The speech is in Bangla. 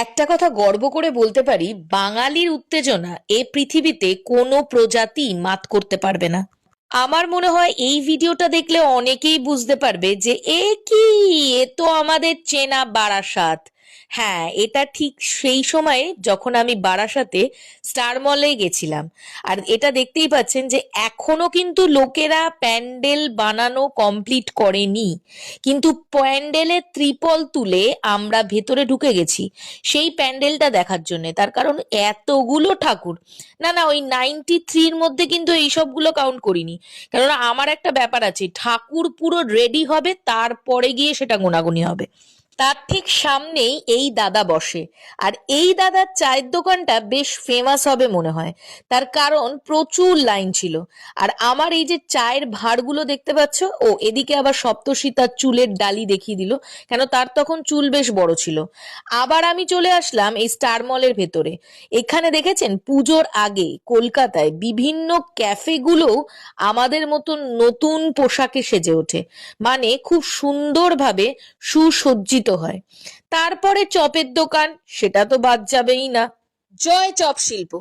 একটা কথা গর্ব করে বলতে পারি, বাঙালির উত্তেজনা এ পৃথিবীতে কোনো প্রজাতি মাত করতে পারবে না। আমার মনে হয় এই ভিডিওটা দেখলে অনেকেই বুঝতে পারবে যে এ কি, এ তো আমাদের চেনা বারাসাত। হ্যাঁ, এটা ঠিক সেই সময়ে যখন আমি বারাসাতে স্টার মলে গেছিলাম। আর এটা দেখতেই পাচ্ছেন যে এখনো কিন্তু লোকেরা প্যান্ডেল বানানো কমপ্লিট করেনি, কিন্তু প্যান্ডেলের ত্রিপল তুলে আমরা ভেতরে ঢুকে গেছি সেই প্যান্ডেলটা দেখার জন্য। তার কারণ এতগুলো ঠাকুর, না না, ওই 93-র মধ্যে কিন্তু এইসবগুলো কাউন্ট করিনি। কেননা আমার একটা ব্যাপার আছে, ঠাকুর পুরো রেডি হবে তারপরে গিয়ে সেটা গোনাগুনি হবে। তার ঠিক সামনেই এই দাদা বসে, আর এই দাদার চায়ের দোকানটা বেশ ফেমাস হবে মনে হয়। তার কারণ প্রচুর লাইন ছিল। আর আমার এই যে চায়ের ভাঁড়গুলো দেখতে পাচ্ছ, ও এদিকে আবার সপ্তর্ষি তার চুলের ডালি দেখিয়ে দিল, কেন তার তখন চুল বেশ বড় ছিল। আবার আমি চলে আসলাম এই স্টার মলের ভেতরে। এখানে দেখেছেন পুজোর আগে কলকাতায় বিভিন্ন ক্যাফেগুলোও আমাদের মতন নতুন পোশাকে সেজে ওঠে, মানে খুব সুন্দরভাবে সুসজ্জিত হয়। তারপরে চপের দোকান, সেটা তো বাদ যাবেই না। জয় চপ শিল্প।